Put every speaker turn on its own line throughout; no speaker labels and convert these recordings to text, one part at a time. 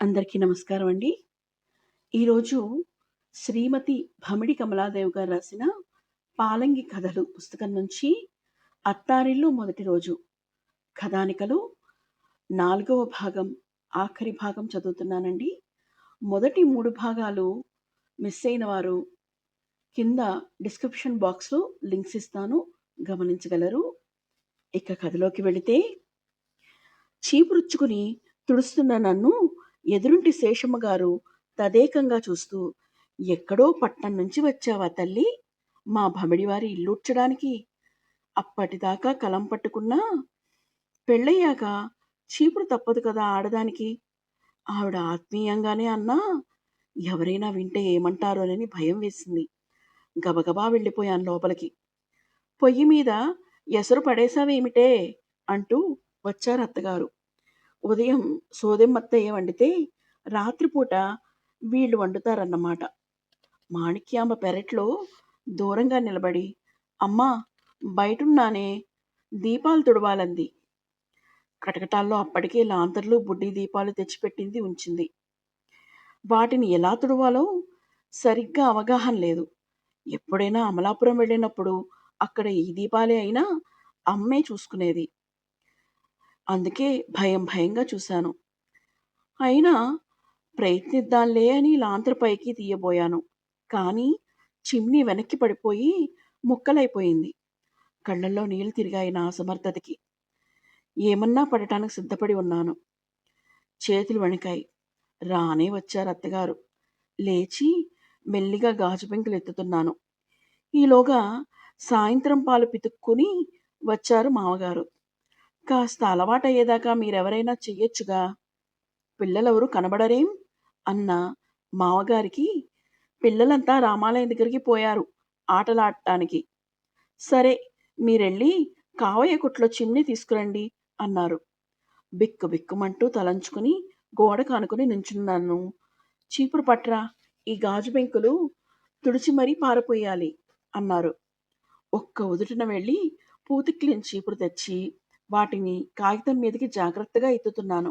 అందరికీ నమస్కారం అండి. ఈరోజు శ్రీమతి భమిడి కమలాదేవి గారు రాసిన 'పాలంగి కథలు' పుస్తకం నుంచి 'అత్తారిల్లు మొదటి రోజు' కథానికలు 4వ భాగం, ఆఖరి భాగం చదువుతున్నానండి. మొదటి 3 భాగాలు మిస్ అయిన వారు కింద డిస్క్రిప్షన్ బాక్స్‌లో లింక్స్ ఇస్తాను, గమనించగలరు. ఇక కథలోకి వెళితే, చీపురుచ్చుకుని తుడుస్తున్న నన్ను ఎదురింటి శేషమ్మ గారు తదేకంగా చూస్తూ, ఎక్కడో పట్నం నుంచి వచ్చావా తల్లి, మా భమిడివారి ఇల్లూడ్చడానికి? అప్పటిదాకా కలం పట్టుకున్నా, పెళ్ళయ్యాక చీపురు తప్పదు కదా ఆడదానికి. ఆవిడ ఆత్మీయంగానే అన్నా, ఎవరైనా వింటే ఏమంటారోనని భయం వేసింది. గబగబా వెళ్ళిపోయాను లోపలికి. పొయ్యి మీద ఎసరు పడేశావేమిటే అంటూ వచ్చారు అత్తగారు. ఉదయం సోదెమ్మత్తయ్య వండితే రాత్రిపూట వీళ్ళు వండుతారన్నమాట. మాణిక్యాంబ పెరట్లో దూరంగా నిలబడి, అమ్మా బయటున్నానే, దీపాలు తుడవాలంది. కటకటాల్లో అప్పటికే లాంతర్లు, బుడ్డి దీపాలు తెచ్చిపెట్టింది ఉంచింది. వాటిని ఎలా తుడవాలో సరిగ్గా అవగాహన లేదు. ఎప్పుడైనా అమలాపురం వెళ్ళినప్పుడు అక్కడ ఈ దీపాలే అయినా అమ్మే చూసుకునేది. అందుకే భయం భయంగా చూశాను. అయినా ప్రయత్నిద్దాంలే అని లాంతరు పైకి తీయబోయాను. కానీ చిమ్నీ వెనక్కి పడిపోయి ముక్కలైపోయింది. కళ్ళల్లో నీళ్లు తిరిగాయి నా అసమర్థతకి. ఏమన్నా పడటానికి సిద్ధపడి ఉన్నాను. చేతులు వణికాయి. రానే వచ్చారు అత్తగారు. లేచి మెల్లిగా గాజు పెంకులు ఎత్తుతున్నాను. ఈలోగా సాయంత్రం పాలు పితుక్కుని వచ్చారు మామగారు. కాస్త అలవాటయ్యేదాకా మీరెవరైనా చెయ్యొచ్చుగా, పిల్లలెవరూ కనబడరేం అన్న మామగారికి, పిల్లలంతా రామాలయం దగ్గరికి పోయారు ఆటలాడటానికి. సరే, మీరెళ్ళి కావయ్య కొట్లో చిమ్నీ తీసుకురండి అన్నారు. బిక్కు బిక్కుమంటూ తలంచుకుని గోడకు ఆనుకుని నుంచున్నాను. చీపురు పట్రా, ఈ గాజు పెంకులు తుడిచి మరీ పారపోయాలి అన్నారు. ఒక్క ఉదుటున వెళ్ళి పూతిక్లీన చీపురు తెచ్చి వాటిని కాగితం మీదకి జాగ్రత్తగా ఎత్తుతున్నాను.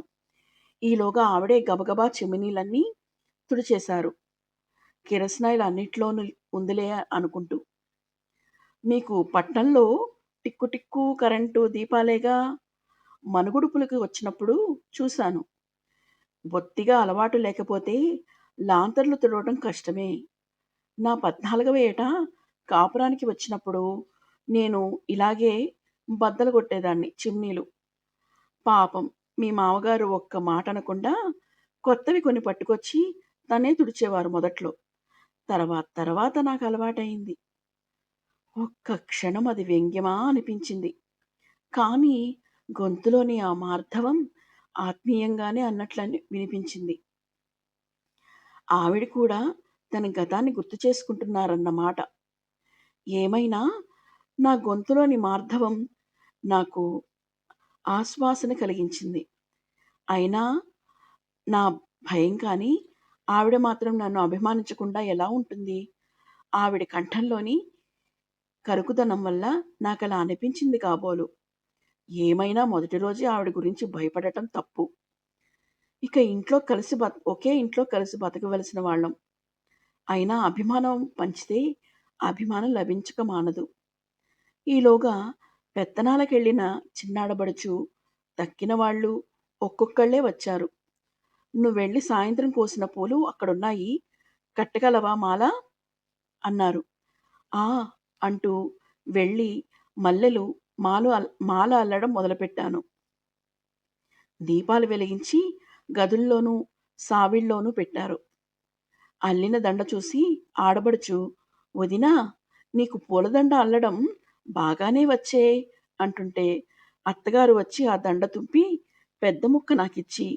ఈలోగా ఆవిడే గబగబా చిమినీలన్నీ తుడిచేశారు. కిరసనాయిల్ అన్నిట్లోనూ ఉందిలే అనుకుంటూ. మీకు పట్నంలో టిక్కు టిక్కు కరెంటు దీపాలేగా, మనుగుడుపులకు వచ్చినప్పుడు చూశాను. బొత్తిగా అలవాటు లేకపోతే లాంతర్లు తుడవడం కష్టమే. నా 14వ ఏట కాపురానికి వచ్చినప్పుడు నేను ఇలాగే బద్దలు కొట్టేదాన్ని చిమ్నీలు. పాపం మీ మామగారు ఒక్క మాట అనకుండా కొత్తవి కొని పట్టుకొచ్చి తనే తుడిచేవారు మొదట్లో. తర్వాత తర్వాత నాకు అలవాటయింది. ఒక్క క్షణం అది వ్యంగ్యమా అనిపించింది. కానీ గొంతులోని ఆ మార్ధవం ఆత్మీయంగానే అన్నట్లని వినిపించింది. ఆవిడ కూడా తన గతాన్ని గుర్తు చేసుకుంటున్నారన్నమాట. ఏమైనా నా గొంతులోని మార్ధవం నాకు ఆశ్వాసన కలిగించింది. అయినా నా భయం కానీ, ఆవిడ మాత్రం నన్ను అభిమానించకుండా ఎలా ఉంటుంది? ఆవిడ కంఠంలోని కరుకుదనం వల్ల నాకలా అనిపించింది కాబోలు. ఏమైనా మొదటి రోజే ఆవిడ గురించి భయపడటం తప్పు. ఇక ఒకే ఇంట్లో కలిసి బతకవలసిన వాళ్ళం. అయినా అభిమానం పంచితే అభిమానం లభించక మానదు. ఈలోగా పెత్తనాలకెళ్ళిన చిన్నాడబడుచు, తక్కిన వాళ్ళు ఒక్కొక్కళ్ళే వచ్చారు. నువ్వెళ్ళి సాయంత్రం కోసిన పూలు అక్కడున్నాయి, కట్టగలవా మాల అన్నారు. ఆ అంటూ వెళ్ళి మల్లెలు మాల అల్లడం మొదలుపెట్టాను. దీపాలు వెలిగించి గదుల్లోనూ సావిళ్ళలోనూ పెట్టారు. అల్లిన దండ చూసి ఆడబడుచు, వదినా, నీకు పూలదండ అల్లడం బాగానే వచ్చే అంటుంటే, అత్తగారు వచ్చి ఆ దండ తుంపి పెద్ద ముక్క నాకిచ్చి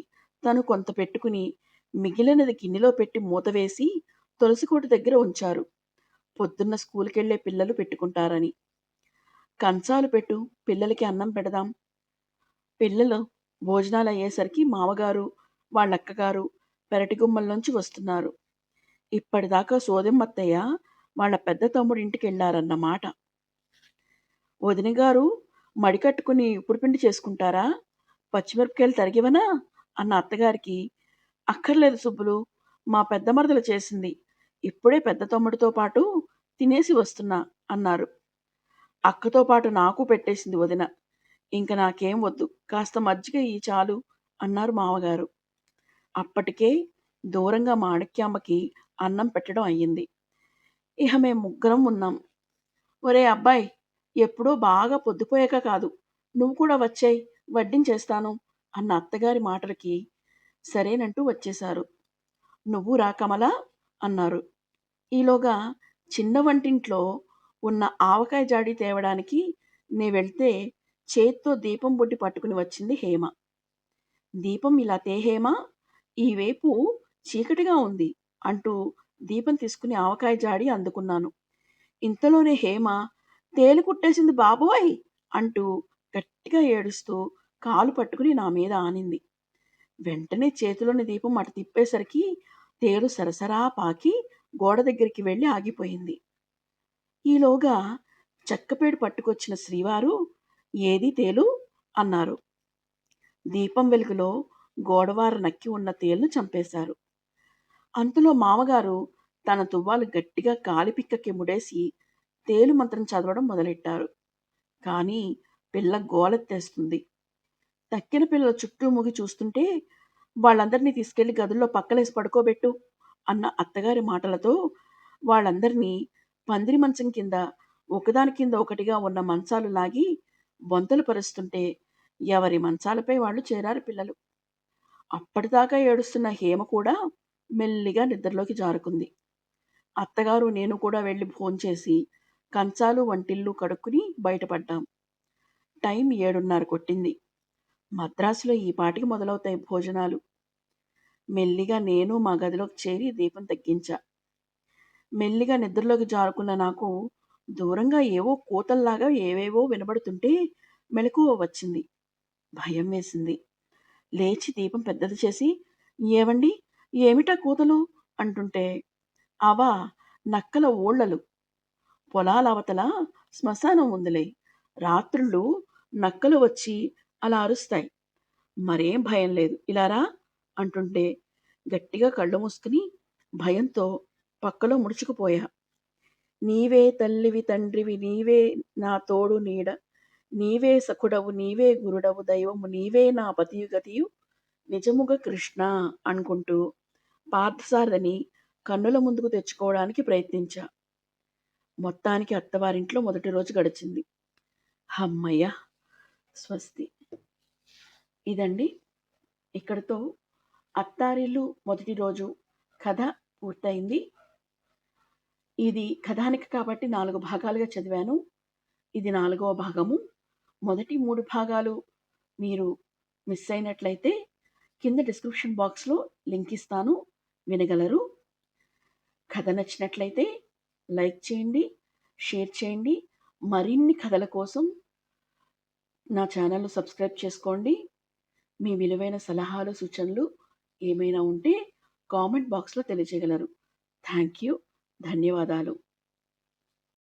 తను కొంత పెట్టుకుని మిగిలినది గిన్నెలో పెట్టి మూతవేసి తులసికోట దగ్గర ఉంచారు. పొద్దున్న స్కూలుకెళ్ళే పిల్లలు పెట్టుకుంటారని. కంచాలు పెట్టు, పిల్లలకి అన్నం పెడదాం. పిల్లలు భోజనాలయ్యేసరికి మామగారు, వాళ్ళక్కగారు పెరటి గుమ్మల్లోంచి వస్తున్నారు. ఇప్పటిదాకా సోదెమ్మత్తయ్య వాళ్ళ పెద్ద తమ్ముడింటికెళ్ళారన్నమాట. వదినగారు మడికట్టుకుని ఉప్పుడు పిండి చేసుకుంటారా? పచ్చిమిరపకాయలు తరిగివనా? అన్న అత్తగారికి అక్కర్లేదు సుబ్బులు, మా పెద్ద మరదలు చేసింది. ఇప్పుడే పెద్ద తమ్ముడితో పాటు తినేసి వస్తున్నా అన్నారు. అక్కతో పాటు నాకు పెట్టేసింది వదిన. ఇంక నాకేం వద్దు. కాస్త మజ్జిగ ఇయ్యి చాలు అన్నారు మావగారు. అప్పటికే దూరంగా మాణిక్యాంబకి అన్నం పెట్టడం అయ్యింది. ఇహ మేం ముగ్గురం ఉన్నాం. ఒరేయ్ అబ్బాయ్! ఎప్పుడో బాగా పొద్దుపోయాక కాదు. నువ్వు కూడా వచ్చేయ్ వడ్డించేస్తాను అన్న అత్తగారి మాటలకి సరేనంటూ వచ్చేశారు. నువ్వు రా కమలా అన్నారు. ఈలోగా చిన్న వంటింట్లో ఉన్న ఆవకాయ జాడీ తేవడానికి నే వెళ్తే చేత్తో దీపం బుడ్డి పట్టుకుని వచ్చింది హేమ. దీపం ఇలా తే హేమ, ఈవేపు చీకటిగా ఉంది అంటూ దీపం తీసుకుని ఆవకాయ జాడి అందుకున్నాను. ఇంతలోనే హేమ తేలు కుట్టేసింది బాబోయ్ అంటూ గట్టిగా ఏడుస్తూ కాలు పట్టుకుని నా మీద ఆనింది. వెంటనే చేతిలోని దీపం అటు తిప్పేసరికి తేలు సరసరా పాకి గోడ దగ్గరికి వెళ్ళి ఆగిపోయింది. ఈలోగా చెక్కపేడు పట్టుకొచ్చిన శ్రీవారు ఏది తేలు అన్నారు. దీపం వెలుగులో గోడవార నక్కి ఉన్న తేలును చంపేశారు. అంతలో మామగారు తన తువ్వాలు గట్టిగా కాలిపిక్కకి ముడేసి తేలు మంత్రం చదవడం మొదలెట్టారు. కానీ పిల్ల గోలెత్తేస్తుంది. తక్కిన పిల్లల చుట్టూ ముగి చూస్తుంటే వాళ్ళందరినీ తీసుకెళ్లి గదుల్లో పక్కలేసి పడుకోబెట్టు అన్న అత్తగారి మాటలతో వాళ్ళందరినీ పందిరి మంచం కింద ఒకదాని కింద ఒకటిగా ఉన్న మంచాలు లాగి బొంతలు పరుస్తుంటే ఎవరి మంచాలపై వాళ్ళు చేరారు పిల్లలు. అప్పటిదాకా ఏడుస్తున్న హేమ కూడా మెల్లిగా నిద్రలోకి జారుకుంది. అత్తగారు నేను కూడా వెళ్ళి భోంచేసి కంచాలు వంటిల్లు కడుక్కుని బయటపడ్డాం. టైం 7:30 కొట్టింది. మద్రాసులో ఈ పాటికి మొదలవుతాయి భోజనాలు. మెల్లిగా నేను మా గదిలోకి చేరి దీపం తగ్గించా. మెల్లిగా నిద్రలోకి జారుకున్న నాకు దూరంగా ఏవో కూతల్లాగా ఏవేవో వినబడుతుంటే మెలకువ వచ్చింది. భయం వేసింది. లేచి దీపం పెద్దది చేసి, ఏవండి, ఏమిటా కూతలు అంటుంటే, అవా నక్కల ఊళ్ళలు. పొలాలవతల శ్మశానం ఉందిలే. రాత్రుళ్ళు నక్కలు వచ్చి అలా అరుస్తాయి. మరేం భయం లేదు, ఇలా రా అంటుంటే గట్టిగా కళ్ళు మూసుకుని భయంతో పక్కలో ముడుచుకుపోయా. నీవే తల్లివి తండ్రివి, నీవే నా తోడు నీడ, నీవే సఖుడవు, నీవే గురుడవు, దైవము నీవే నా పతియు గతియు నిజముగ కృష్ణ అనుకుంటూ పార్థసారథిని కన్నుల ముందుకు తెచ్చుకోవడానికి ప్రయత్నించా. మొత్తానికి అత్తవారింట్లో మొదటి రోజు గడిచింది. హమ్మయ్య, స్వస్తి. ఇదండి, ఇక్కడితో అత్తారిల్లు మొదటి రోజు కథ పూర్తయింది. ఇది కథానిక కాబట్టి 4 భాగాలుగా చదివాను. ఇది 4వ భాగము. మొదటి 3 భాగాలు మీరు మిస్ అయినట్లయితే కింద డిస్క్రిప్షన్ బాక్స్లో లింక్ ఇస్తాను, వినగలరు. కథ నచ్చినట్లయితే లైక్ చేయండి, షేర్ చేయండి. మరిన్ని కథల కోసం నా ఛానల్ను సబ్స్క్రైబ్ చేసుకోండి. మీ విలువైన సలహాలు సూచనలు ఏమైనా ఉంటే కామెంట్ బాక్స్లో తెలియజేయగలరు. Thank you. ధన్యవాదాలు.